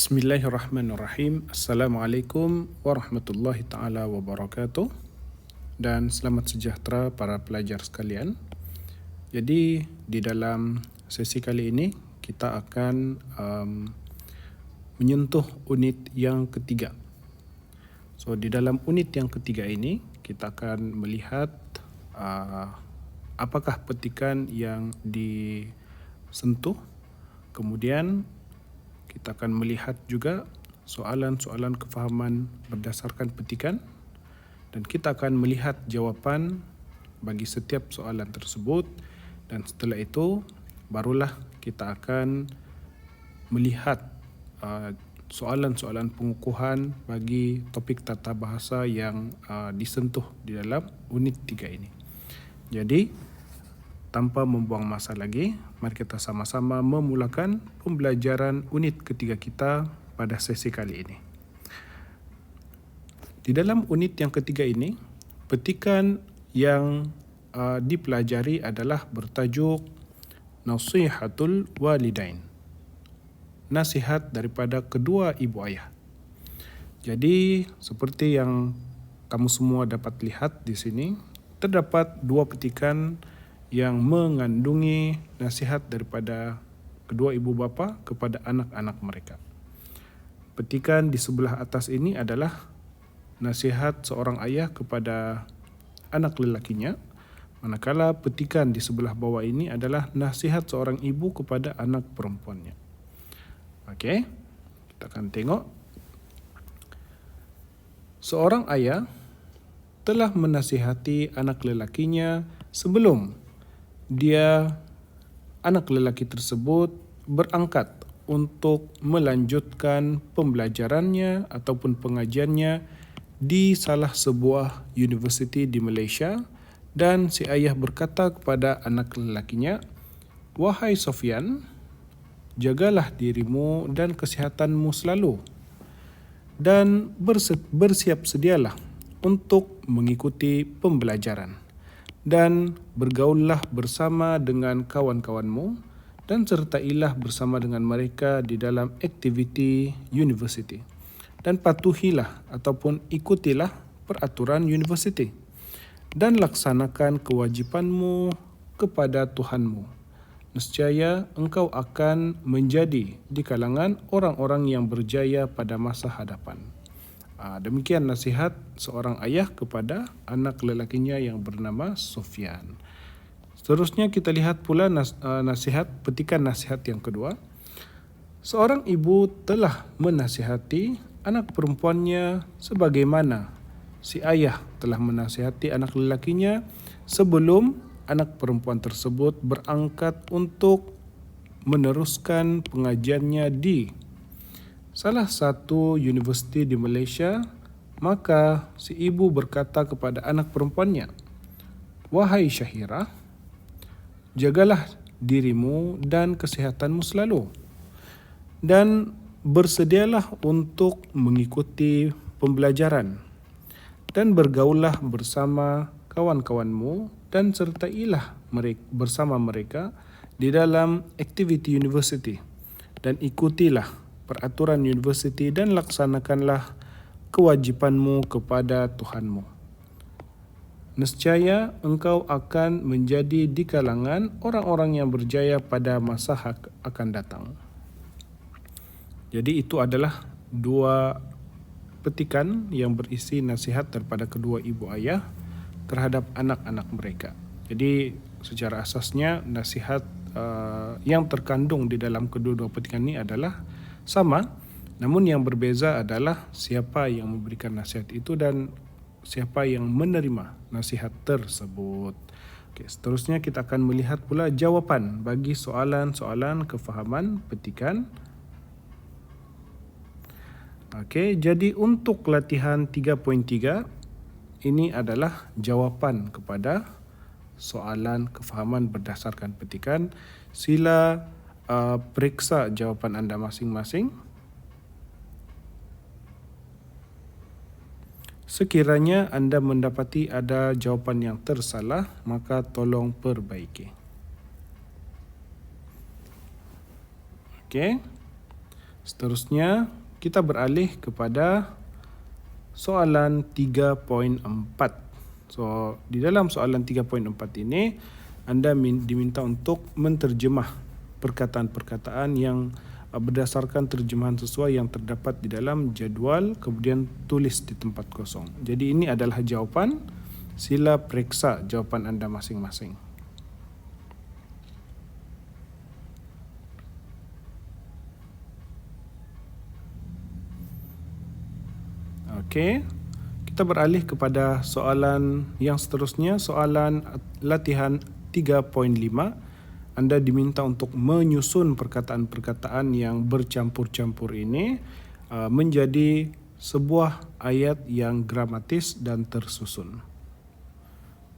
Bismillahirrahmanirrahim. Assalamualaikum warahmatullahi taala wabarakatuh. Dan selamat sejahtera para pelajar sekalian. Jadi di dalam sesi kali ini kita akan menyentuh unit yang ketiga. So di dalam unit yang ketiga ini kita akan melihat apakah petikan yang disentuh. Kemudian kita akan melihat juga soalan-soalan kefahaman berdasarkan petikan dan kita akan melihat jawapan bagi setiap soalan tersebut, dan setelah itu barulah kita akan melihat soalan-soalan pengukuhan bagi topik tata bahasa yang disentuh di dalam unit 3 ini. Jadi tanpa membuang masa lagi, mari kita sama-sama memulakan pembelajaran unit ketiga kita pada sesi kali ini. Di dalam unit yang ketiga ini, petikan yang dipelajari adalah bertajuk Nasihatul Walidain. Nasihat daripada kedua ibu ayah. Jadi seperti yang kamu semua dapat lihat di sini, terdapat dua petikan yang mengandungi nasihat daripada kedua ibu bapa kepada anak-anak mereka. Petikan di sebelah atas ini adalah nasihat seorang ayah kepada anak lelakinya, manakala petikan di sebelah bawah ini adalah nasihat seorang ibu kepada anak perempuannya. Okey, kita akan tengok. Seorang ayah telah menasihati anak lelakinya sebelum anak lelaki tersebut berangkat untuk melanjutkan pembelajarannya ataupun pengajiannya di salah sebuah universiti di Malaysia, dan si ayah berkata kepada anak lelakinya, "Wahai Sofian, jagalah dirimu dan kesihatanmu selalu dan bersiap sedialah untuk mengikuti pembelajaran. Dan bergaullah bersama dengan kawan-kawanmu dan sertailah bersama dengan mereka di dalam aktiviti universiti. Dan patuhilah ataupun ikutilah peraturan universiti dan laksanakan kewajipanmu kepada Tuhanmu. Nescaya engkau akan menjadi di kalangan orang-orang yang berjaya pada masa hadapan." Demikian nasihat seorang ayah kepada anak lelakinya yang bernama Sofyan. Seterusnya kita lihat pula petikan nasihat yang kedua. Seorang ibu telah menasihati anak perempuannya sebagaimana si ayah telah menasihati anak lelakinya sebelum anak perempuan tersebut berangkat untuk meneruskan pengajiannya di salah satu universiti di Malaysia. Maka si ibu berkata kepada anak perempuannya, "Wahai Syahira, jagalah dirimu dan kesihatanmu selalu dan bersedialah untuk mengikuti pembelajaran dan bergaullah bersama kawan-kawanmu dan sertailah bersama mereka di dalam aktiviti universiti dan ikutilah peraturan universiti dan laksanakanlah kewajipanmu kepada Tuhanmu. Nescaya engkau akan menjadi di kalangan orang-orang yang berjaya pada masa akan datang." Jadi itu adalah dua petikan yang berisi nasihat daripada kedua ibu ayah terhadap anak-anak mereka. Jadi secara asasnya nasihat yang terkandung di dalam kedua-dua petikan ini adalah sama, namun yang berbeza adalah siapa yang memberikan nasihat itu dan siapa yang menerima nasihat tersebut. Okey, seterusnya kita akan melihat pula jawapan bagi soalan-soalan kefahaman petikan. Okey, jadi untuk latihan 3.3 ini adalah jawapan kepada soalan kefahaman berdasarkan petikan. Sila periksa jawapan anda masing-masing. Sekiranya anda mendapati ada jawapan yang tersalah, maka tolong perbaiki. Okey. Seterusnya, kita beralih kepada soalan 3.4. So, di dalam soalan 3.4 ini, anda diminta untuk menterjemah perkataan-perkataan yang berdasarkan terjemahan sesuai yang terdapat di dalam jadual, kemudian tulis di tempat kosong. Jadi ini adalah jawapan. Sila periksa jawapan anda masing-masing. Okey, kita beralih kepada soalan yang seterusnya, soalan latihan 3.5. Anda diminta untuk menyusun perkataan-perkataan yang bercampur-campur ini menjadi sebuah ayat yang gramatis dan tersusun.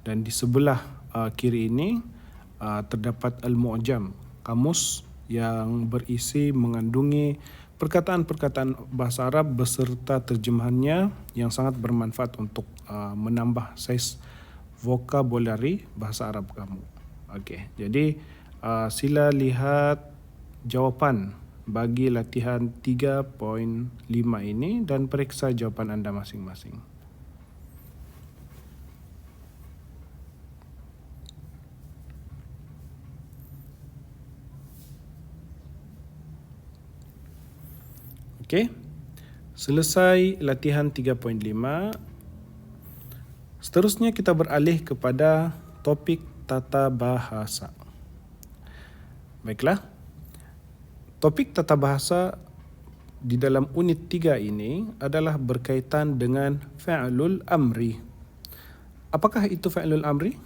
Dan di sebelah kiri ini terdapat Al-Mu'jam, kamus yang berisi mengandungi perkataan-perkataan bahasa Arab beserta terjemahannya yang sangat bermanfaat untuk menambah saiz vokabulari bahasa Arab kamu. Okey, jadi sila lihat jawapan bagi latihan 3.5 ini dan periksa jawapan anda masing-masing. Okey, selesai latihan 3.5. Seterusnya kita beralih kepada topik tata bahasa. Baiklah, topik tata bahasa di dalam unit 3 ini adalah berkaitan dengan fi'lul amri. Apakah itu fi'lul amri?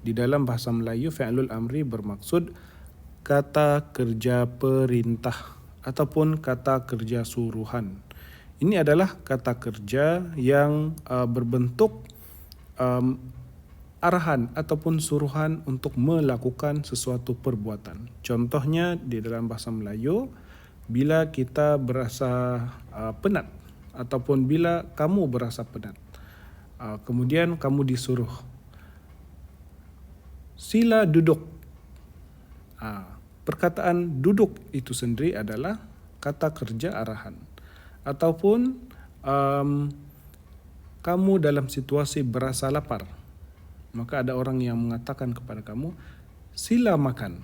Di dalam bahasa Melayu, fi'lul amri bermaksud kata kerja perintah ataupun kata kerja suruhan. Ini adalah kata kerja yang berbentuk arahan ataupun suruhan untuk melakukan sesuatu perbuatan. Contohnya di dalam bahasa Melayu, bila kita berasa penat ataupun bila kamu berasa penat, kemudian kamu disuruh, sila duduk. Perkataan duduk itu sendiri adalah kata kerja arahan. Ataupun kamu dalam situasi berasa lapar, maka ada orang yang mengatakan kepada kamu, sila makan.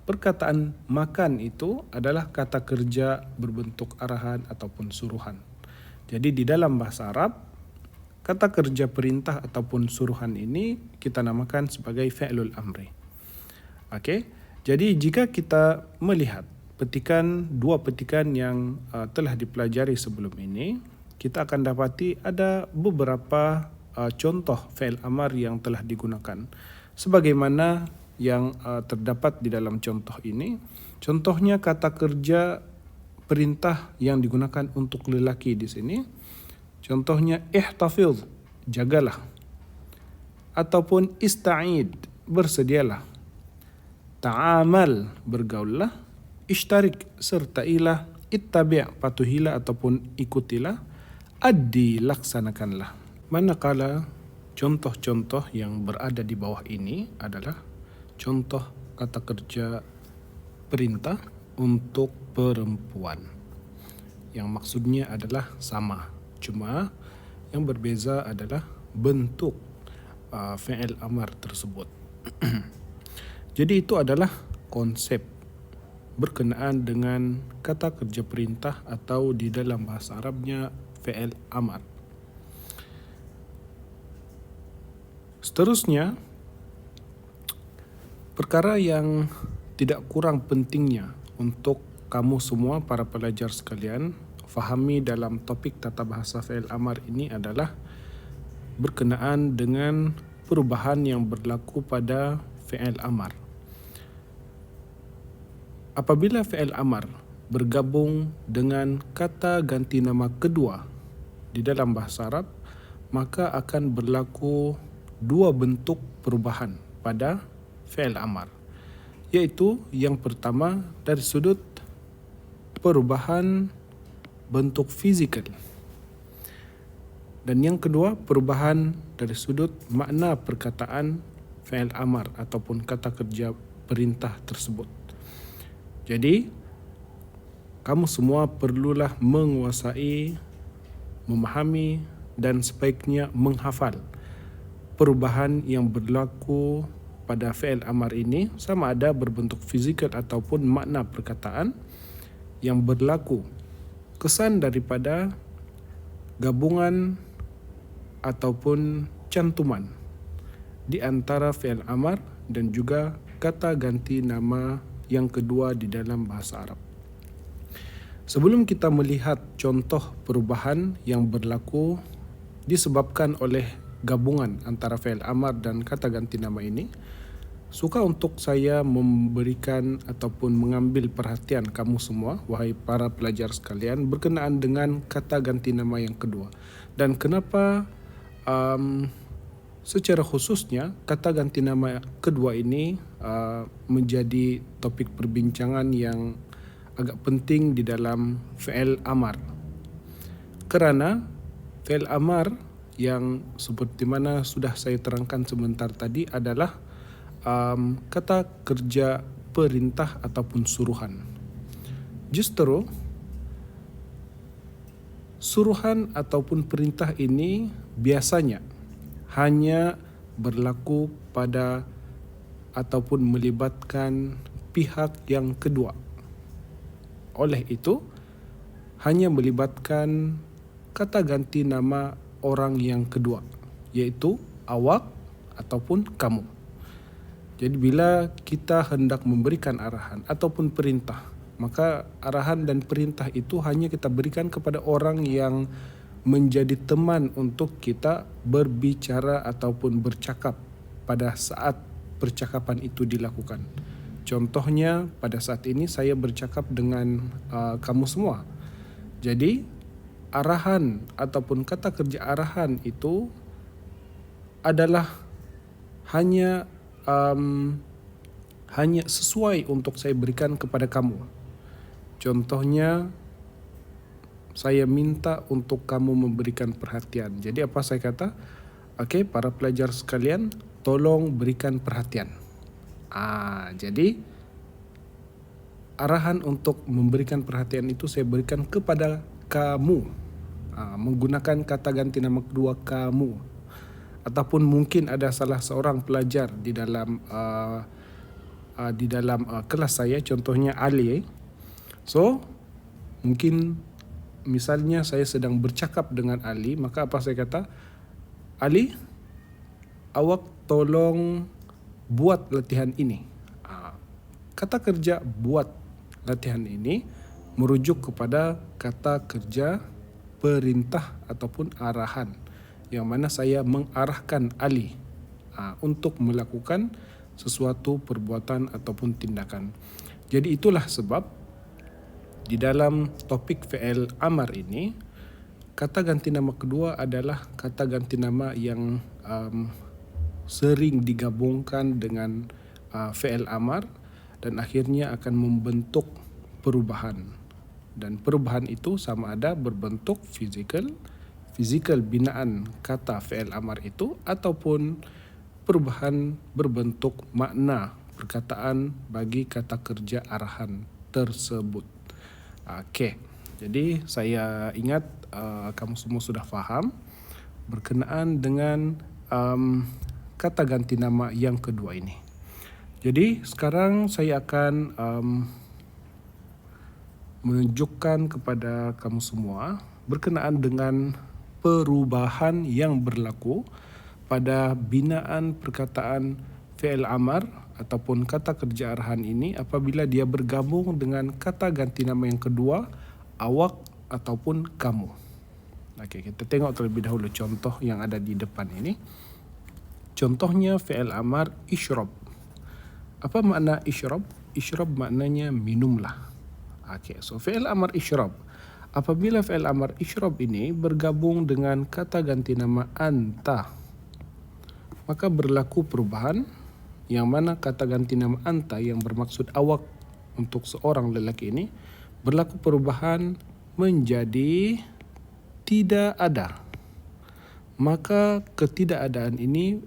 Perkataan makan itu adalah kata kerja berbentuk arahan ataupun suruhan. Jadi di dalam bahasa Arab, kata kerja perintah ataupun suruhan ini kita namakan sebagai fi'lul amri. Okey. Jadi jika kita melihat dua petikan yang telah dipelajari sebelum ini, kita akan dapati ada beberapa contoh fi'il amar yang telah digunakan. Sebagaimana yang terdapat di dalam contoh ini, contohnya kata kerja perintah yang digunakan untuk lelaki di sini. Contohnya ihtafiz, jagalah. Ataupun ista'id, bersedialah. Ta'amal, bergaullah. Ishtarik, sertailah. Ittabi', patuhilah ataupun ikutilah. Addi, laksanakanlah. Manakala contoh-contoh yang berada di bawah ini adalah contoh kata kerja perintah untuk perempuan. Yang maksudnya adalah sama. Cuma yang berbeza adalah bentuk fi'il amar tersebut. Jadi itu adalah konsep berkenaan dengan kata kerja perintah atau di dalam bahasa Arabnya fi'il amar. Seterusnya, perkara yang tidak kurang pentingnya untuk kamu semua para pelajar sekalian fahami dalam topik tata bahasa fi'il amar ini adalah berkenaan dengan perubahan yang berlaku pada fi'il amar. Apabila fi'il amar bergabung dengan kata ganti nama kedua di dalam bahasa Arab, maka akan berlaku dua bentuk perubahan pada fi'il amar. Iaitu yang pertama dari sudut perubahan bentuk fizikal. Dan yang kedua perubahan dari sudut makna perkataan fi'il amar ataupun kata kerja perintah tersebut. Jadi kamu semua perlulah menguasai, memahami dan sebaiknya menghafal perubahan yang berlaku pada fi'il amar ini, sama ada berbentuk fizikal ataupun makna perkataan yang berlaku kesan daripada gabungan ataupun cantuman di antara fi'il amar dan juga kata ganti nama yang kedua di dalam bahasa Arab. Sebelum kita melihat contoh perubahan yang berlaku disebabkan oleh gabungan antara fi'il amar dan kata ganti nama ini, suka untuk saya memberikan ataupun mengambil perhatian kamu semua, wahai para pelajar sekalian, berkenaan dengan kata ganti nama yang kedua. Dan kenapa secara khususnya kata ganti nama kedua ini menjadi topik perbincangan yang agak penting di dalam fi'il amar. Kerana fi'il amar yang seperti mana sudah saya terangkan sebentar tadi adalah kata kerja perintah ataupun suruhan. Justru suruhan ataupun perintah ini biasanya hanya berlaku pada ataupun melibatkan pihak yang kedua. Oleh itu, hanya melibatkan kata ganti nama orang yang kedua, iaitu awak ataupun kamu. Jadi bila kita hendak memberikan arahan ataupun perintah, maka arahan dan perintah itu hanya kita berikan kepada orang yang menjadi teman untuk kita berbicara ataupun bercakap pada saat percakapan itu dilakukan. Contohnya pada saat ini saya bercakap dengan kamu semua. Jadi arahan ataupun kata kerja arahan itu adalah hanya sesuai untuk saya berikan kepada kamu. Contohnya saya minta untuk kamu memberikan perhatian. Jadi apa saya kata? Okey, para pelajar sekalian, tolong berikan perhatian. Jadi arahan untuk memberikan perhatian itu saya berikan kepada kamu, menggunakan kata ganti nama kedua kamu. Ataupun mungkin ada salah seorang pelajar di dalam kelas saya, contohnya Ali. So mungkin misalnya saya sedang bercakap dengan Ali, maka apa saya kata? Ali, awak tolong buat latihan ini. Kata kerja buat latihan ini merujuk kepada kata kerja perintah ataupun arahan, yang mana saya mengarahkan Ali untuk melakukan sesuatu perbuatan ataupun tindakan. Jadi itulah sebab di dalam topik fi'il amar ini, kata ganti nama kedua adalah kata ganti nama yang sering digabungkan dengan fi'il amar dan akhirnya akan membentuk perubahan. Dan perubahan itu sama ada berbentuk fizikal binaan kata fi'il amar itu, ataupun perubahan berbentuk makna perkataan bagi kata kerja arahan tersebut. Okey, jadi saya ingat kamu semua sudah faham berkenaan dengan kata ganti nama yang kedua ini. Jadi sekarang saya akan menunjukkan kepada kamu semua berkenaan dengan perubahan yang berlaku pada binaan perkataan fi'il amar ataupun kata kerja arahan ini apabila dia bergabung dengan kata ganti nama yang kedua, awak ataupun kamu. Okey, kita tengok terlebih dahulu contoh yang ada di depan ini. Contohnya fi'il amar ishrab. Apa makna ishrab? Ishrab maknanya minumlah. Okey, so fi'il amar ishrab. Apabila fi'il amar ishrab ini bergabung dengan kata ganti nama anta, maka berlaku perubahan yang mana kata ganti nama anta yang bermaksud awak untuk seorang lelaki ini berlaku perubahan menjadi tidak ada. Maka ketidakadaan ini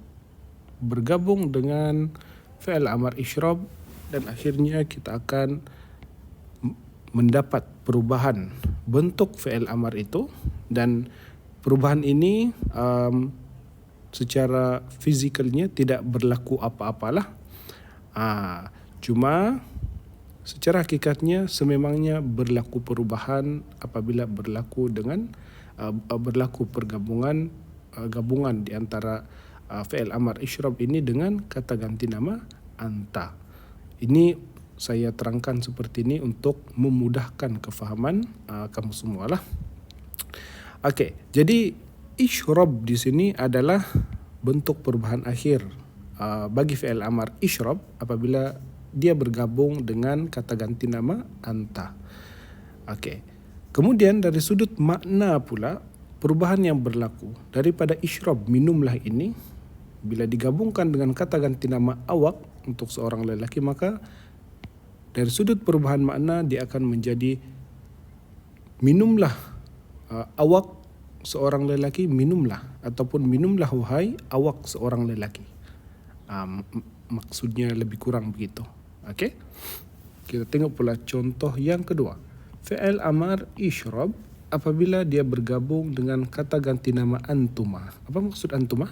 bergabung dengan fi'il amar ishrab dan akhirnya kita akan mendapat perubahan bentuk fi'il amar itu, dan perubahan ini secara fizikalnya tidak berlaku apa-apalah. Cuma secara hakikatnya sememangnya berlaku perubahan apabila berlaku gabungan di antara fi'il amar ishrab ini dengan kata ganti nama anta. Ini saya terangkan seperti ini untuk memudahkan kefahaman kamu semua lah. Okey, jadi ishrab di sini adalah bentuk perubahan akhir bagi fi'il amar ishrab apabila dia bergabung dengan kata ganti nama anta. Okey. Kemudian dari sudut makna pula, perubahan yang berlaku daripada ishrab minumlah ini bila digabungkan dengan kata ganti nama awak untuk seorang lelaki, maka dari sudut perubahan makna dia akan menjadi minumlah awak seorang lelaki, minumlah, ataupun minumlah wahai awak seorang lelaki. Maksudnya lebih kurang begitu. Okey. Kita tengok pula contoh yang kedua. Fi'il amar ishrab apabila dia bergabung dengan kata ganti nama antuma. Apa maksud antuma?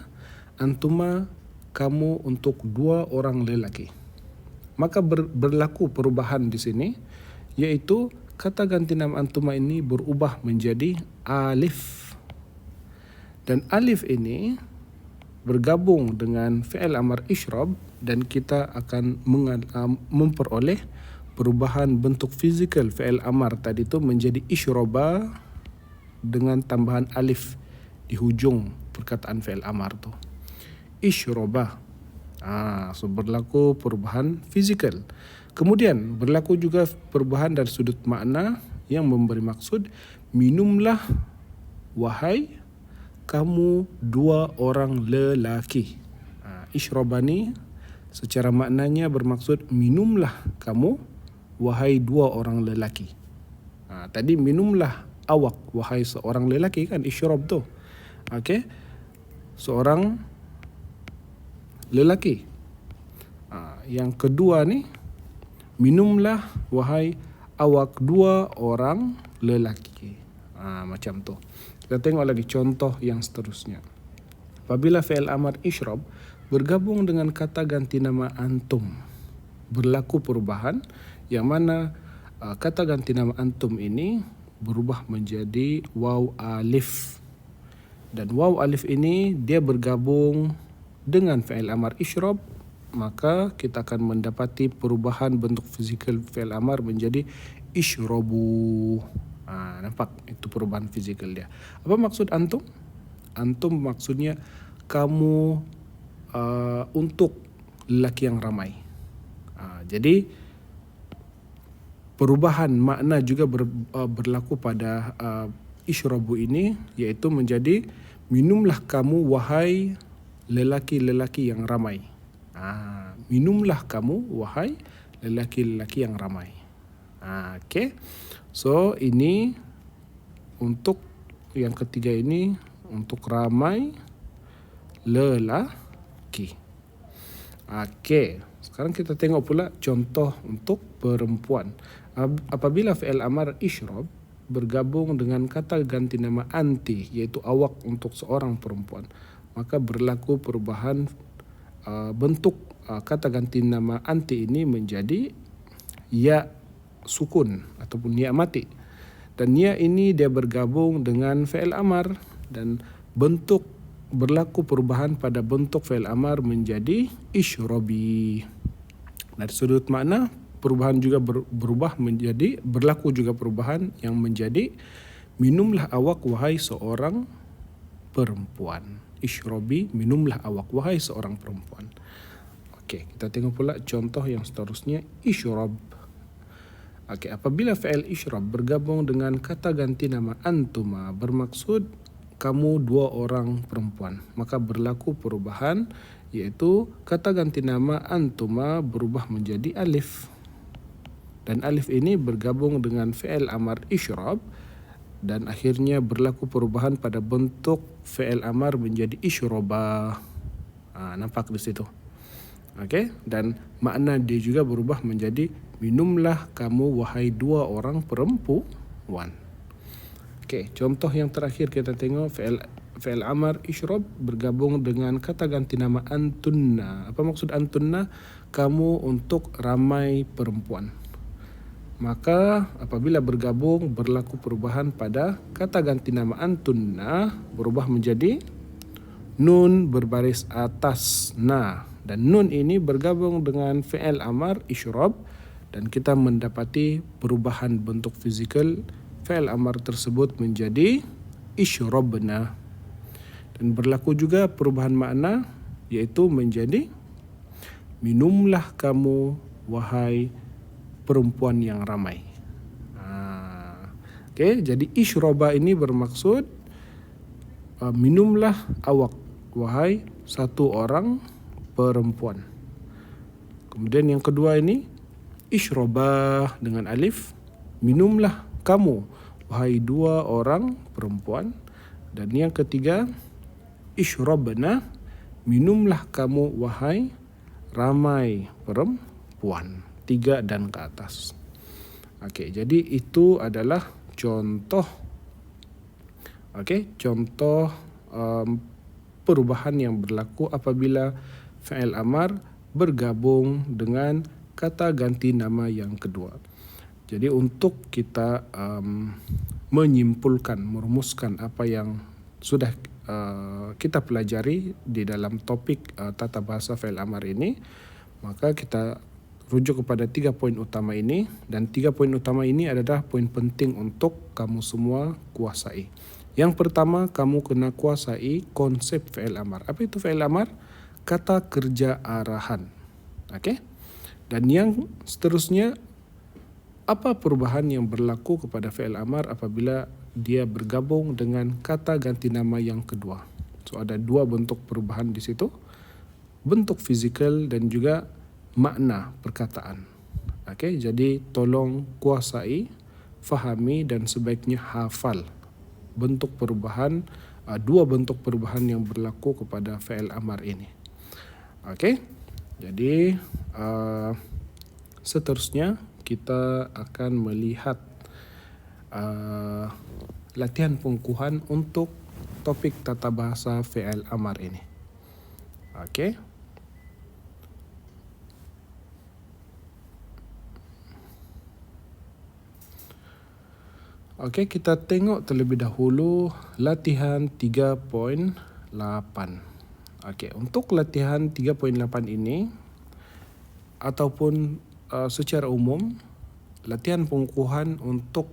Antuma kamu untuk dua orang lelaki. Maka berlaku perubahan di sini, yaitu kata ganti nama antuma ini berubah menjadi alif. Dan alif ini bergabung dengan fi'il amar ishrab dan kita akan memperoleh perubahan bentuk fizikal fi'il amar tadi itu menjadi ishraba dengan tambahan alif di hujung perkataan fi'il amar tu. Ishraba. So berlaku perubahan fizikal. Kemudian berlaku juga perubahan dari sudut makna yang memberi maksud minumlah wahai kamu dua orang lelaki. Ishrabani secara maknanya bermaksud minumlah kamu wahai dua orang lelaki. Tadi minumlah awak wahai seorang lelaki kan isyrab tu. Okey. Seorang lelaki. Yang kedua ni minumlah wahai awak dua orang lelaki. Macam tu. Kita tengok lagi contoh yang seterusnya. Apabila fi'il amar ishrab bergabung dengan kata ganti nama antum, berlaku perubahan yang mana kata ganti nama antum ini berubah menjadi waw alif. Dan waw alif ini dia bergabung dengan fi'il amar ishrab, maka kita akan mendapati perubahan bentuk fizikal fi'il amar menjadi ishrabu. Nampak itu perubahan fizikal dia. Apa maksud antum? Antum maksudnya kamu untuk lelaki yang ramai. Jadi perubahan makna juga berlaku pada ishrabu ini, iaitu menjadi minumlah kamu wahai lelaki-lelaki yang ramai. Minumlah kamu wahai lelaki-lelaki yang ramai. Okey. So ini untuk yang ketiga ini untuk ramai lelaki. Okey. Sekarang kita tengok pula contoh untuk perempuan. Apabila fi'il amar ishrab bergabung dengan kata ganti nama anti, iaitu awak untuk seorang perempuan, maka berlaku perubahan bentuk kata ganti nama anti ini menjadi ya sukun ataupun ya mati. Dan ya ini dia bergabung dengan fi'il amar dan berlaku perubahan pada bentuk fi'il amar menjadi ishrabi. Dari sudut makna perubahan juga berlaku juga perubahan yang menjadi minumlah awak wahai seorang perempuan. Ishrabi, minumlah awak wahai seorang perempuan. Okey, kita tengok pula contoh yang seterusnya, ishrab. Okey, apabila fi'il ishrab bergabung dengan kata ganti nama antuma bermaksud kamu dua orang perempuan, maka berlaku perubahan, iaitu kata ganti nama antuma berubah menjadi alif. Dan alif ini bergabung dengan fi'il amar ishrab dan akhirnya berlaku perubahan pada bentuk fi'il amar menjadi ishraba. Nampak di situ. Okey, dan makna dia juga berubah menjadi minumlah kamu wahai dua orang perempuan. Okey, contoh yang terakhir kita tengok fi'il amar ishrab bergabung dengan kata ganti nama antunna. Apa maksud antunna? Kamu untuk ramai perempuan. Maka apabila bergabung berlaku perubahan pada kata ganti nama antunna berubah menjadi nun berbaris atas na, dan nun ini bergabung dengan fi'il amar ishrab dan kita mendapati perubahan bentuk fizikal fi'il amar tersebut menjadi ishrabna, dan berlaku juga perubahan makna iaitu menjadi minumlah kamu wahai perempuan yang ramai. Okey, jadi ishraba ini bermaksud minumlah awak wahai satu orang perempuan. Kemudian yang kedua ini ishraba dengan alif, minumlah kamu wahai dua orang perempuan. Dan yang ketiga ishrabna, minumlah kamu wahai ramai perempuan, 3 dan ke atas. Okey, jadi itu adalah contoh perubahan yang berlaku apabila fi'il amar bergabung dengan kata ganti nama yang kedua. Jadi untuk kita menyimpulkan, merumuskan apa yang sudah kita pelajari di dalam topik tata bahasa fi'il amar ini, maka kita rujuk kepada 3 poin utama ini, dan 3 poin utama ini adalah poin penting untuk kamu semua kuasai. Yang pertama, kamu kena kuasai konsep fi'il amar. Apa itu fi'il amar? Kata kerja arahan. Okey? Dan yang seterusnya, apa perubahan yang berlaku kepada fi'il amar apabila dia bergabung dengan kata ganti nama yang kedua? So ada 2 bentuk perubahan di situ. Bentuk fizikal dan juga makna perkataan. Okey, jadi tolong kuasai, fahami dan sebaiknya hafal bentuk perubahan, 2 bentuk perubahan yang berlaku kepada fi'il amar ini. Okey, jadi seterusnya kita akan melihat latihan pengukuhan untuk topik tata bahasa fi'il amar ini. Okey. Okey, kita tengok terlebih dahulu latihan 3.8. Okey, untuk latihan 3.8 ini ataupun secara umum latihan pengukuhan untuk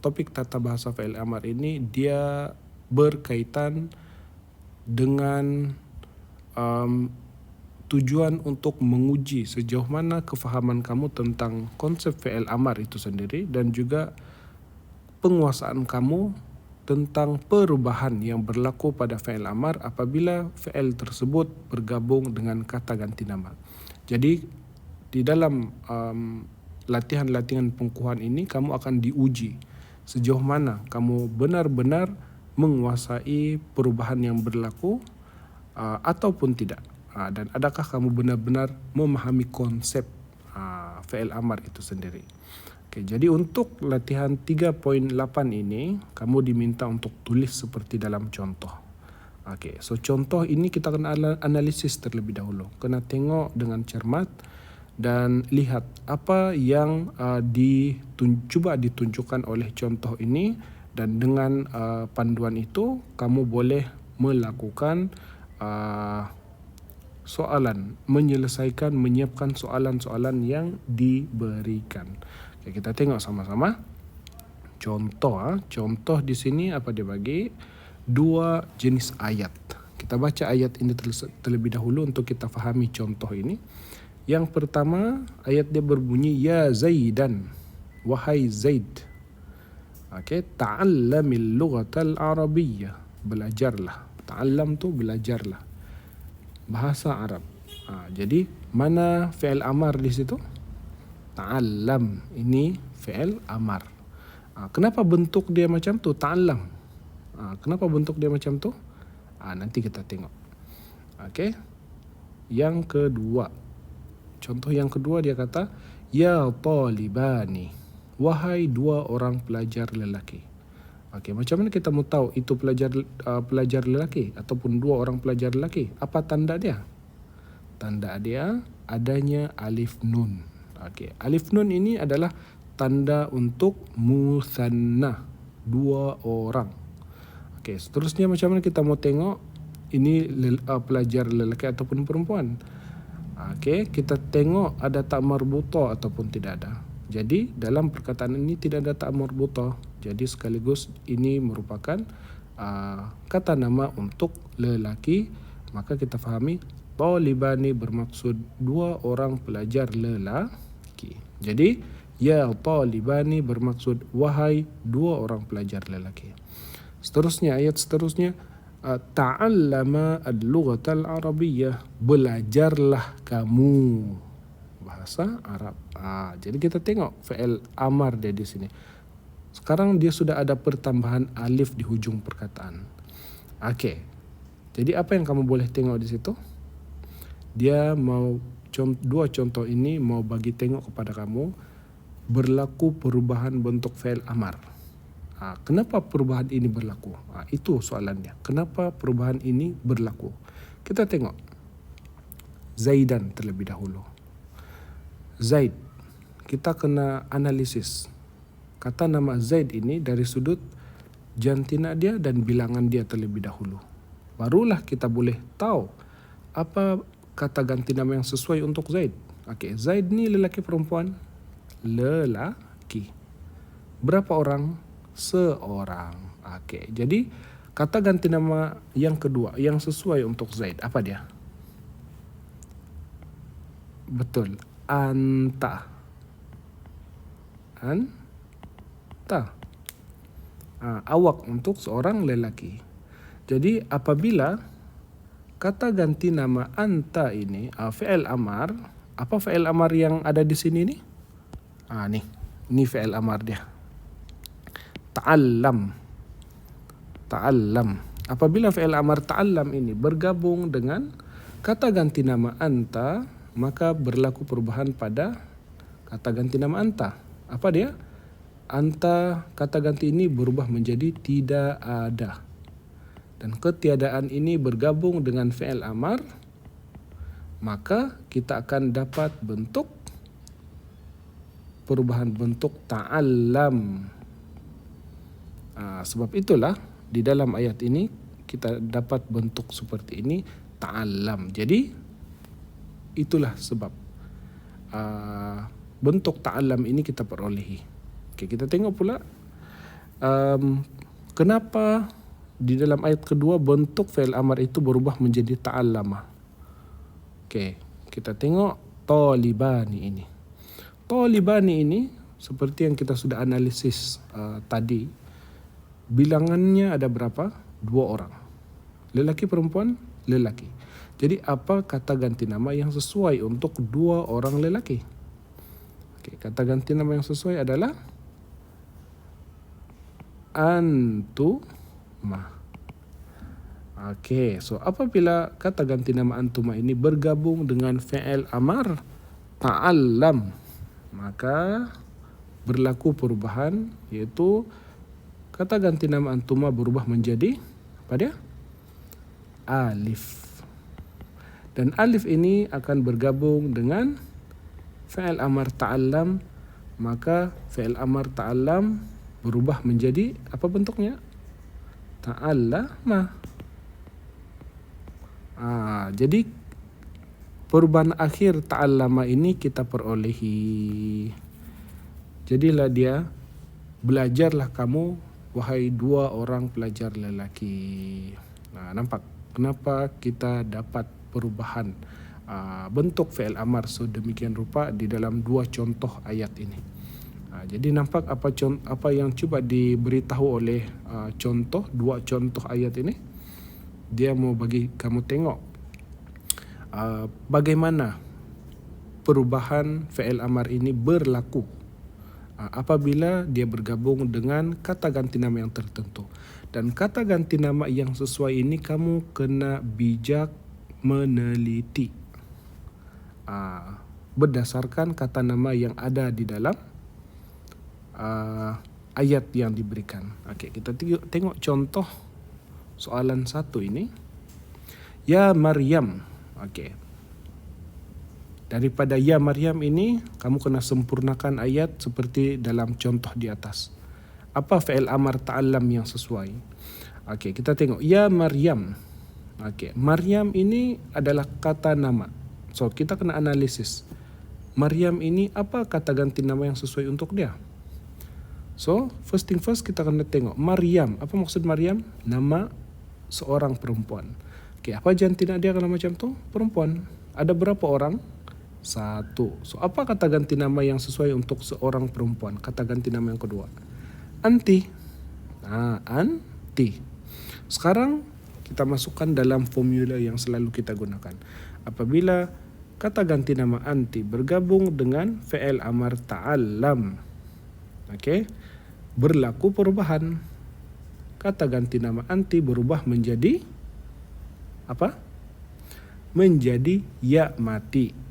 topik tata bahasa fi'il amar ini dia berkaitan dengan tujuan untuk menguji sejauh mana kefahaman kamu tentang konsep fi'il amar itu sendiri dan juga penguasaan kamu tentang perubahan yang berlaku pada fi'il amar apabila fi'il tersebut bergabung dengan kata ganti nama. Jadi di dalam latihan-latihan pengukuhan ini kamu akan diuji sejauh mana kamu benar-benar menguasai perubahan yang berlaku ataupun tidak. Dan adakah kamu benar-benar memahami konsep fi'il amar itu sendiri. Okay, jadi untuk latihan 3.8 ini, kamu diminta untuk tulis seperti dalam contoh. Okay, so contoh ini kita kena analisis terlebih dahulu. Kena tengok dengan cermat dan lihat apa yang cuba ditunjukkan oleh contoh ini, dan dengan panduan itu, kamu boleh melakukan soalan, menyiapkan soalan-soalan yang diberikan. Okay, kita tengok sama-sama. Contoh di sini apa dia bagi? 2 jenis ayat. Kita baca ayat ini terlebih dahulu untuk kita fahami contoh ini. Yang pertama, ayat dia berbunyi ya Zaidan, wahai Zaid. Okey, ta'allamil lughatal arabiyyah. Belajarlah. Ta'allam tu belajarlah bahasa Arab. Jadi mana fi'il amar di situ? Ta'allam, ini fi'il amar. Kenapa bentuk dia macam tu? Ta'allam. Kenapa bentuk dia macam tu? Nanti kita tengok. Okey. yang kedua. Contoh yang kedua dia kata, ya talibani, wahai dua orang pelajar lelaki. Okey, macam mana kita mau tahu itu pelajar lelaki ataupun dua orang pelajar lelaki? Apa tanda dia? Tanda dia adanya alif nun. Okey, alif nun ini adalah tanda untuk musanna, dua orang. Okey, seterusnya macam mana kita mau tengok ini pelajar lelaki ataupun perempuan? Okey, kita tengok ada tak marbuta ataupun tidak ada. Jadi dalam perkataan ini tidak ada tak marbuta. Jadi sekaligus ini merupakan kata nama untuk lelaki. Maka kita fahami talibani bermaksud dua orang pelajar lelaki. Jadi ya talibani bermaksud wahai dua orang pelajar lelaki. Seterusnya, ayat seterusnya, ta'allama al-lughatal arabiyyah, belajarlah kamu bahasa Arab. Jadi kita tengok fi'il amar dia di sini. Sekarang dia sudah ada pertambahan alif di hujung perkataan. Okey. Jadi apa yang kamu boleh tengok di situ? Dia mau dua contoh ini mau bagi tengok kepada kamu berlaku perubahan bentuk fi'il amar. Kenapa perubahan ini berlaku? Itu soalannya. Kenapa perubahan ini berlaku? Kita tengok Zaidan terlebih dahulu. Zaid, kita kena analisis kata nama Zaid ini dari sudut jantina dia dan bilangan dia terlebih dahulu. Barulah kita boleh tahu apa kata ganti nama yang sesuai untuk Zaid. Okey, Zaid ni lelaki perempuan? Lelaki. Berapa orang? Seorang. Okey, jadi kata ganti nama yang kedua yang sesuai untuk Zaid, apa dia? Betul, anta. Anta. Awak untuk seorang lelaki. Jadi apabila kata ganti nama anta ini fi'il amar, apa fi'il amar yang ada di sini ni? Ni fi'il amar dia. Ta'allam. Ta'allam. Apabila fi'il amar ta'allam ini bergabung dengan kata ganti nama anta, maka berlaku perubahan pada kata ganti nama anta. Apa dia? Anta, kata ganti ini berubah menjadi tidak ada. Dan ketiadaan ini bergabung dengan fi'il amar, maka kita akan dapat bentuk perubahan bentuk ta'allam. Sebab itulah di dalam ayat ini kita dapat bentuk seperti ini, ta'allam. Jadi itulah sebab bentuk ta'allam ini kita perolehi. Okey, kita tengok pula kenapa di dalam ayat kedua bentuk fi'il amar itu berubah menjadi ta'allama. Okey, kita tengok talibani ini. Talibani ini seperti yang kita sudah analisis tadi, bilangannya ada berapa? 2 orang. Lelaki perempuan? Lelaki. Jadi apa kata ganti nama yang sesuai untuk 2 orang lelaki? Okey, kata ganti nama yang sesuai adalah antuma. Okey, so apabila kata ganti nama antuma ini bergabung dengan fi'il amar ta'allam, maka berlaku perubahan, iaitu kata ganti nama antuma berubah menjadi apa dia? Alif. Dan alif ini akan bergabung dengan fi'il amar ta'allam, maka fi'il amar ta'allam berubah menjadi apa bentuknya? Ta'allama. Jadi perubahan akhir ta'allama ini kita perolehi. Jadilah dia, belajarlah kamu wahai 2 orang pelajar lelaki. Nampak kenapa kita dapat perubahan bentuk fi'il amar sedemikian rupa di dalam 2 contoh ayat ini. Jadi nampak apa yang cuba diberitahu oleh 2 contoh ayat ini. Dia mau bagi kamu tengok bagaimana perubahan fi'il amar ini berlaku apabila dia bergabung dengan kata ganti nama yang tertentu. Dan kata ganti nama yang sesuai ini kamu kena bijak meneliti. berdasarkan kata nama yang ada di dalam ayat yang diberikan. Okey, kita tengok contoh soalan 1 ini. Ya Maryam. Okey. Daripada ya Maryam ini, kamu kena sempurnakan ayat seperti dalam contoh di atas. Apa fi'il amar ta'allam yang sesuai? Okey, kita tengok ya Maryam. Okey, Maryam ini adalah kata nama. So, kita kena analisis. Maryam ini apa kata ganti nama yang sesuai untuk dia? So, first thing first kita kena tengok Maryam. Apa maksud Maryam? Nama seorang perempuan. Okey, apa jantina dia kalau macam tu? Perempuan. Ada berapa orang? 1. So, apa kata ganti nama yang sesuai untuk seorang perempuan? Kata ganti nama yang kedua. Anti. Anti. Sekarang kita masukkan dalam formula yang selalu kita gunakan. Apabila kata ganti nama anti bergabung dengan fi'il amar ta'allam, okey, berlaku perubahan. Kata ganti nama anti berubah menjadi apa? Menjadi ya mati.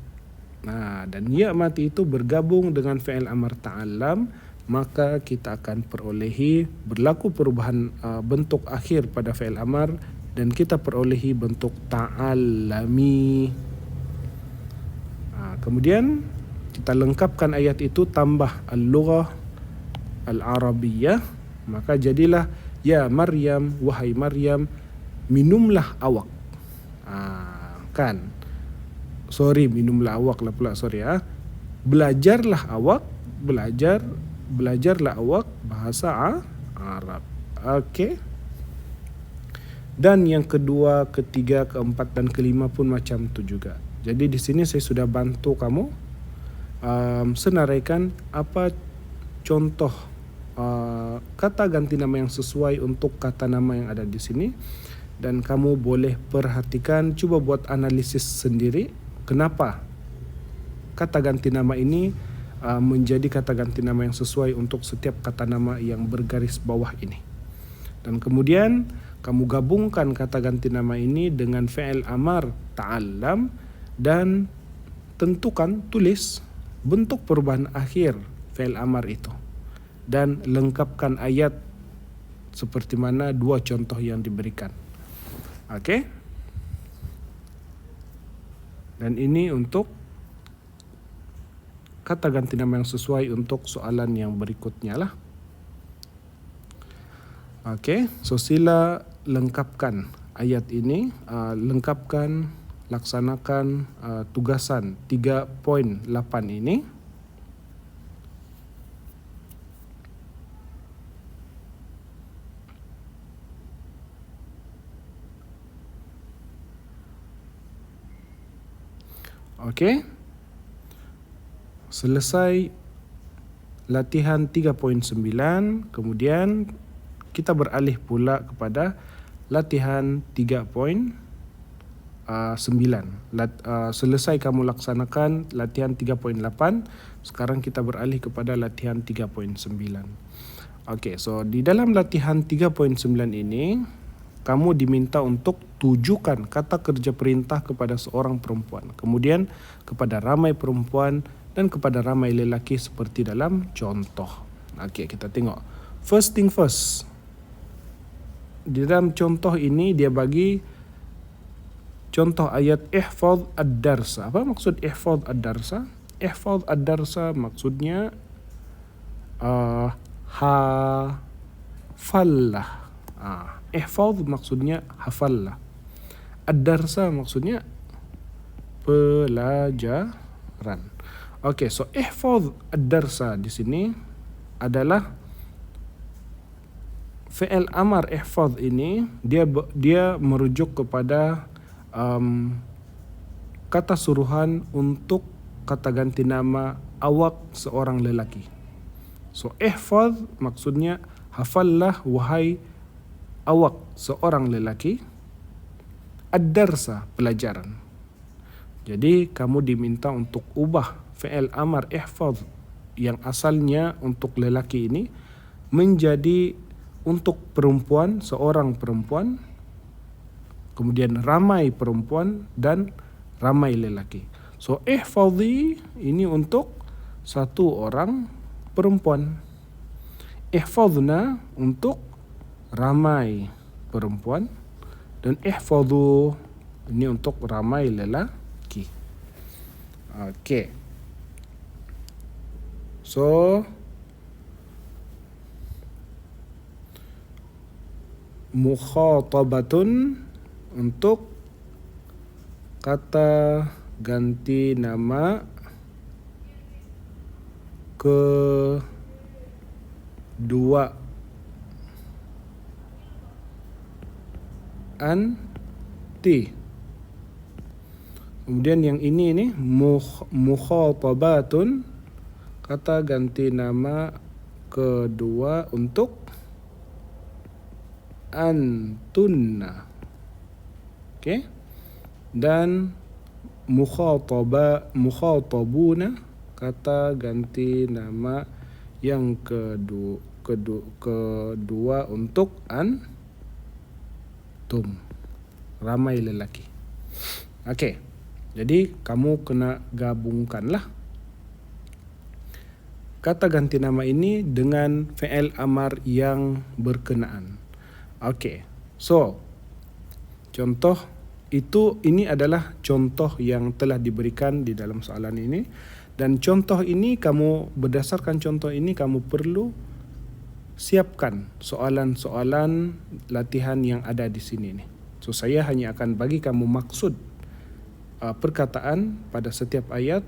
Dan ya mati itu bergabung dengan fi'il amar ta'allam, maka kita akan perolehi berlaku perubahan bentuk akhir pada fi'il amar dan kita perolehi bentuk ta'allami. Kemudian kita lengkapkan ayat itu tambah al-lughah al-arabiyyah, maka jadilah ya Maryam, wahai Maryam, minumlah awak. Minumlah awak lah pula, belajarlah awak, belajarlah awak bahasa Arab. Okey. Dan yang kedua, ketiga, keempat dan kelima pun macam tu juga. Jadi di sini saya sudah bantu kamu senaraikan apa contoh kata ganti nama yang sesuai untuk kata nama yang ada di sini, dan kamu boleh perhatikan, cuba buat analisis sendiri. Kenapa kata ganti nama ini menjadi kata ganti nama yang sesuai untuk setiap kata nama yang bergaris bawah ini. Dan kemudian kamu gabungkan kata ganti nama ini dengan fi'il amar ta'allam dan tentukan, tulis bentuk perubahan akhir fi'il amar itu. Dan lengkapkan ayat seperti mana dua contoh yang diberikan. Okey? Dan ini untuk kata ganti nama yang sesuai untuk soalan yang berikutnya lah. Okey, so sila lengkapkan ayat ini, laksanakan tugasan 3.8 ini. Okey. Selesai latihan 3.9, kemudian kita beralih pula kepada latihan 3.9. Selesai kamu laksanakan latihan 3.8, sekarang kita beralih kepada latihan 3.9. Okey, so di dalam latihan 3.9 ini kamu diminta untuk tujukan kata kerja perintah kepada seorang perempuan, kemudian kepada ramai perempuan dan kepada ramai lelaki seperti dalam contoh. Okey, kita tengok. First thing first. Di dalam contoh ini dia bagi contoh ayat ihfaz ad-darsa. Apa maksud ihfaz ad-darsa? Ihfaz ad-darsa maksudnya hafallah. Ihfaz maksudnya hafallah. Ad-darsa maksudnya pelajaran. Okey, so ihfaz ad-darsa di sini adalah fi'il amar ihfaz ini dia merujuk kepada kata suruhan untuk kata ganti nama awak seorang lelaki. So ihfaz maksudnya hafallah wahai awak seorang lelaki, ad-darsa pelajaran. Jadi kamu diminta untuk ubah fi'il amar ihfaz yang asalnya untuk lelaki ini menjadi untuk perempuan, seorang perempuan, kemudian ramai perempuan dan ramai lelaki. So ihfadhi ini untuk satu orang perempuan. Ihfadna untuk ramai perempuan. Dan ihfadhu ini untuk ramai lelaki. Okey. So mukhatabatun untuk kata ganti nama kedua anti. Kemudian yang ini ni mukhatabatun kata ganti nama kedua untuk antunna. Okey. Dan mukhatabuna kata ganti nama yang kedua untuk antum, ramai lelaki. Okey. Jadi kamu kena gabungkanlah kata ganti nama ini dengan fi'il amar yang berkenaan. Okey. So, contoh ini adalah contoh yang telah diberikan di dalam soalan ini, dan contoh ini berdasarkan contoh ini kamu perlu siapkan soalan-soalan latihan yang ada di sini ni. So saya hanya akan bagi kamu maksud perkataan pada setiap ayat.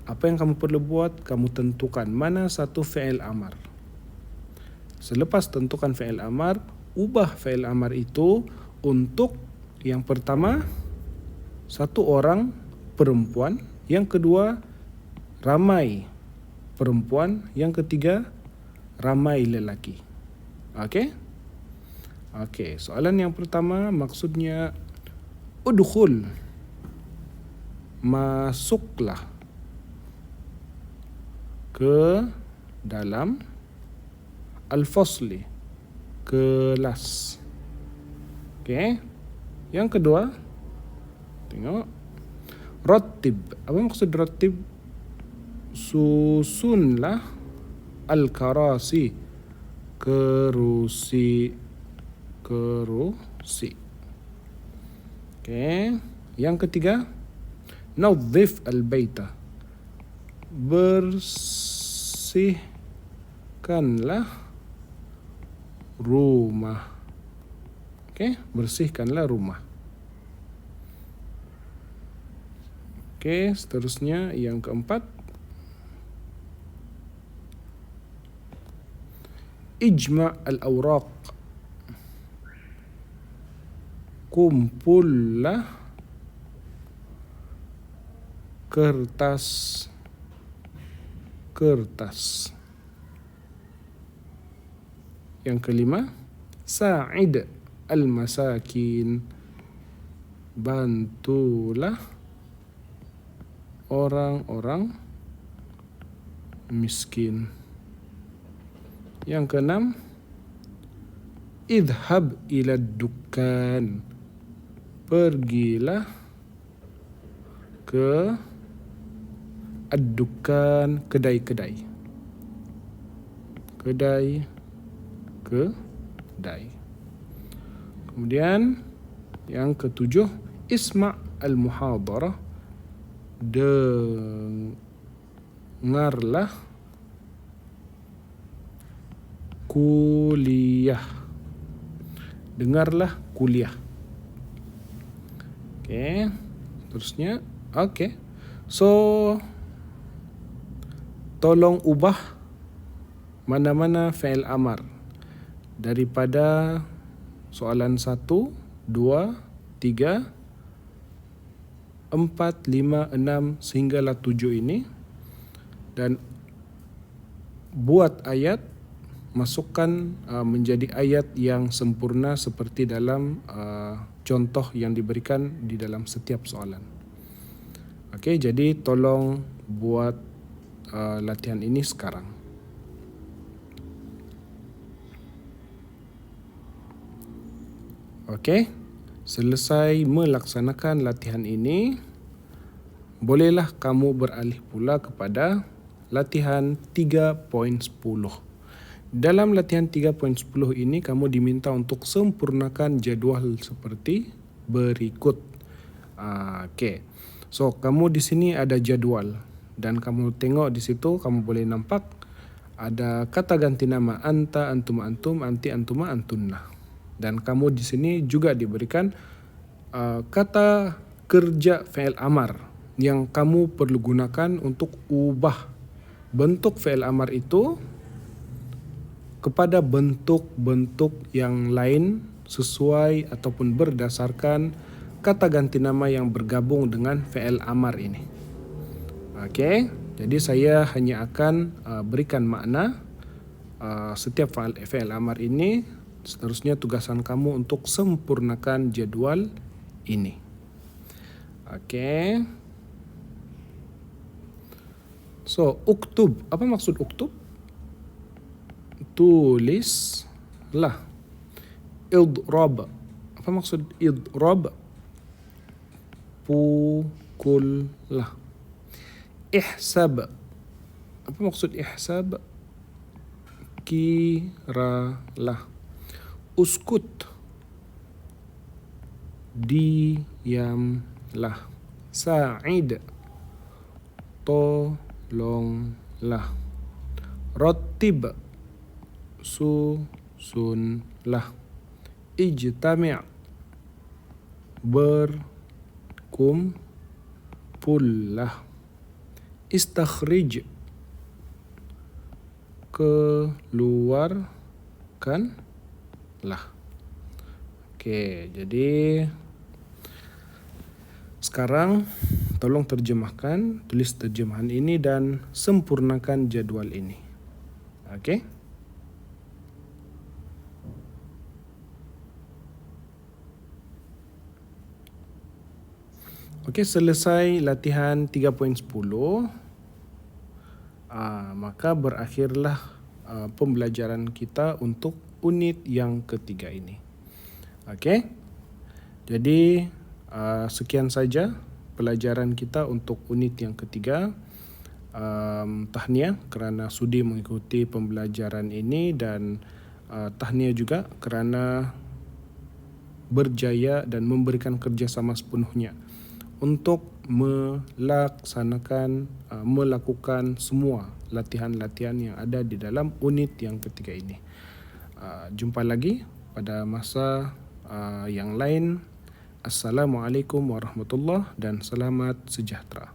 Apa yang kamu perlu buat, kamu tentukan mana satu fi'il amar. Selepas tentukan fi'il amar, ubah fi'il amar itu untuk yang pertama satu orang perempuan, yang kedua ramai perempuan, yang ketiga ramai lelaki. Okey? Okey, soalan yang pertama maksudnya udkhul, masuklah ke dalam al-fasli, kelas. Okey. Yang kedua, tengok rattib. Apa maksud rattib? Susunlah al-karasi, kerusi. Okey. Yang ketiga, nadhif al-baita, bersihkanlah rumah. Okey, bersihkanlah rumah. Okey, seterusnya yang keempat, ijma' al-awraq, kumpullah kertas. Yang kelima, sa'id al-masakin, bantulah orang-orang miskin. Yang keenam, idhab ila dukkan, pergilah ke ad-dukkan, kedai. Kemudian yang ketujuh, isma' al-muhadarah, dengarlah kuliah. Okey, terusnya. Okey. So tolong ubah mana-mana fi'il amar daripada soalan 1, 2, 3, 4, 5, 6 sehinggalah 7 ini, dan buat ayat, masukkan menjadi ayat yang sempurna seperti dalam contoh yang diberikan di dalam setiap soalan. Okey, jadi tolong buat latihan ini sekarang. Okey, selesai melaksanakan latihan ini, bolehlah kamu beralih pula kepada latihan 3.10. Dalam latihan 3.10 ini kamu diminta untuk sempurnakan jadual seperti berikut. Okey. So, kamu di sini ada jadual dan kamu tengok di situ, kamu boleh nampak ada kata ganti nama anta, antum, antum, anti, antuma, antunna. Dan kamu di sini juga diberikan kata kerja fi'il amar yang kamu perlu gunakan untuk ubah bentuk fi'il amar itu kepada bentuk-bentuk yang lain sesuai ataupun berdasarkan kata ganti nama yang bergabung dengan fi'il amar ini. Okey, jadi saya hanya akan berikan makna setiap fi'il amar ini. Seterusnya tugasan kamu untuk sempurnakan jadual ini. Okey. So, uktub. Apa maksud uktub? Tulislah. Idrab. Apa maksud idrab? Pukullah. Ihsab. Apa maksud ihsab? Kiralah. Uskut. Diamlah. Sa'id. Tolonglah. Rattib. Susunlah. Ijtami'. Berkumpullah. Istakhrij. Keluarkanlah. Okey, jadi sekarang tolong terjemahkan, tulis terjemahan ini dan sempurnakan jadual ini. Okey? Okey, selesai latihan 3.10, maka berakhirlah pembelajaran kita untuk unit yang ketiga ini. Okey, jadi sekian saja pelajaran kita untuk unit yang ketiga. Tahniah kerana sudi mengikuti pembelajaran ini dan tahniah juga kerana berjaya dan memberikan kerjasama sepenuhnya untuk melakukan semua latihan-latihan yang ada di dalam unit yang ketiga ini. Jumpa lagi pada masa yang lain. Assalamualaikum warahmatullahi dan selamat sejahtera.